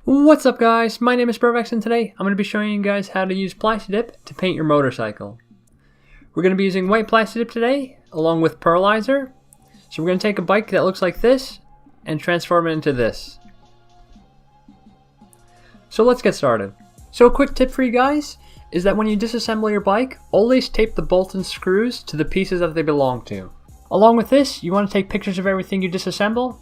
What's up guys, my name is Brovex and today I'm going to be showing you guys how to use Plasti Dip to paint your motorcycle. We're going to be using White Plasti Dip today along with Pearlizer. So we're going to take a bike that looks like this and transform it into this. So let's get started. So a quick tip for you guys is that when you disassemble your bike, always tape the bolts and screws to the pieces that they belong to. Along with this, you want to take pictures of everything you disassemble.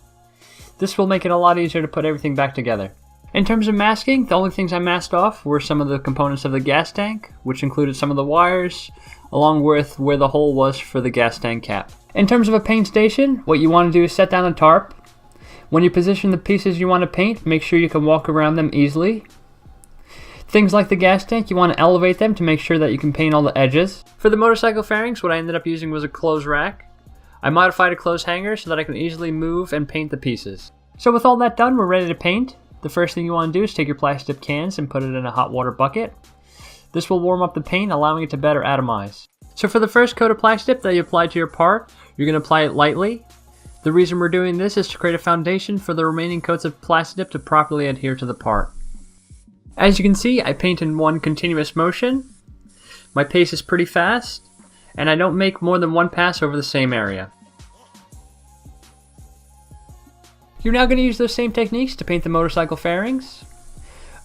This will make it a lot easier to put everything back together. In terms of masking, the only things I masked off were some of the components of the gas tank, which included some of the wires, along with where the hole was for the gas tank cap. In terms of a paint station, what you want to do is set down a tarp. When you position the pieces you want to paint, make sure you can walk around them easily. Things like the gas tank, you want to elevate them to make sure that you can paint all the edges. For the motorcycle fairings, what I ended up using was a clothes rack. I modified a clothes hanger so that I can easily move and paint the pieces. So with all that done, we're ready to paint. The first thing you want to do is take your Plasti Dip cans and put it in a hot water bucket. This will warm up the paint, allowing it to better atomize. So for the first coat of Plasti Dip that you apply to your part, you're going to apply it lightly. The reason we're doing this is to create a foundation for the remaining coats of Plasti Dip to properly adhere to the part. As you can see, I paint in one continuous motion. My pace is pretty fast, and I don't make more than one pass over the same area. You're now going to use those same techniques to paint the motorcycle fairings.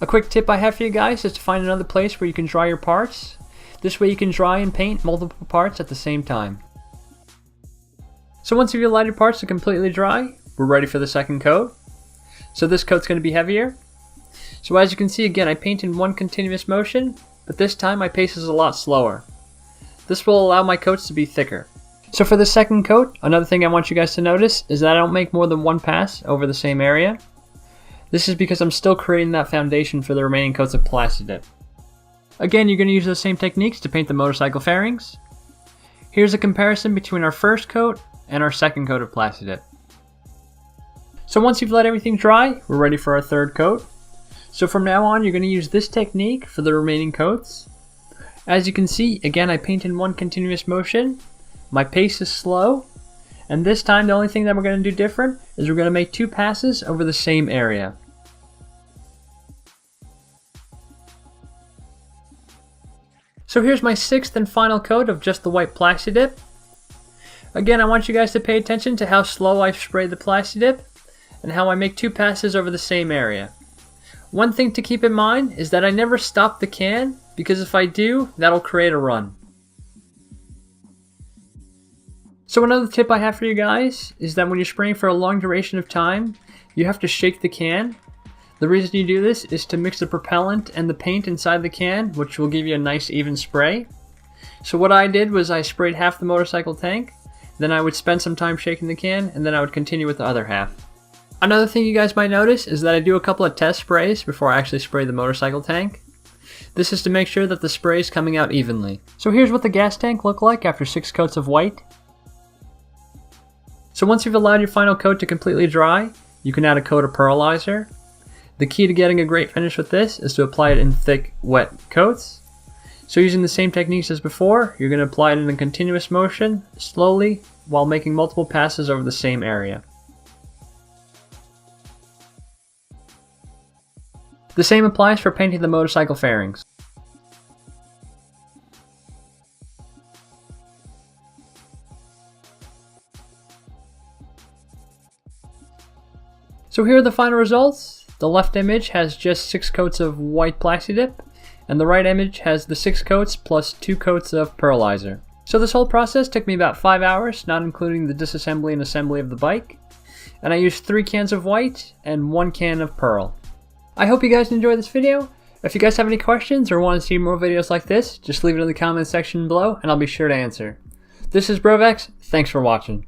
A quick tip I have for you guys is to find another place where you can dry your parts. This way you can dry and paint multiple parts at the same time. So once you've allowed your parts to completely dry, we're ready for the second coat. So this coat's going to be heavier. So as you can see, again, I paint in one continuous motion, but this time my pace is a lot slower. This will allow my coats to be thicker. So for the second coat, another thing I want you guys to notice is that I don't make more than one pass over the same area. This is because I'm still creating that foundation for the remaining coats of Plasti Dip. Again, you're going to use those same techniques to paint the motorcycle fairings. Here's a comparison between our first coat and our second coat of Plasti Dip. So once you've let everything dry, we're ready for our third coat. So from now on, you're going to use this technique for the remaining coats. As you can see, again, I paint in one continuous motion. My pace is slow, and this time the only thing that we're going to do different is we're going to make two passes over the same area. So here's my sixth and final coat of just the White Plasti Dip. Again, I want you guys to pay attention to how slow I spray the Plasti Dip and how I make two passes over the same area. One thing to keep in mind is that I never stop the can, because if I do, that'll create a run. So another tip I have for you guys is that when you're spraying for a long duration of time, you have to shake the can. The reason you do this is to mix the propellant and the paint inside the can, which will give you a nice even spray. So what I did was I sprayed half the motorcycle tank, then I would spend some time shaking the can, and then I would continue with the other half. Another thing you guys might notice is that I do a couple of test sprays before I actually spray the motorcycle tank. This is to make sure that the spray is coming out evenly. So here's what the gas tank looked like after 6 coats of white. So once you've allowed your final coat to completely dry, you can add a coat of Pearlizer. The key to getting a great finish with this is to apply it in thick, wet coats. So using the same techniques as before, you're going to apply it in a continuous motion, slowly, while making multiple passes over the same area. The same applies for painting the motorcycle fairings. So here are the final results. The left image has just 6 coats of White Plasti Dip, and the right image has the 6 coats plus 2 coats of Pearlizer. So this whole process took me about 5 hours, not including the disassembly and assembly of the bike. And I used 3 cans of white and 1 can of pearl. I hope you guys enjoyed this video. If you guys have any questions or want to see more videos like this, just leave it in the comment section below and I'll be sure to answer. This is Brovex, thanks for watching.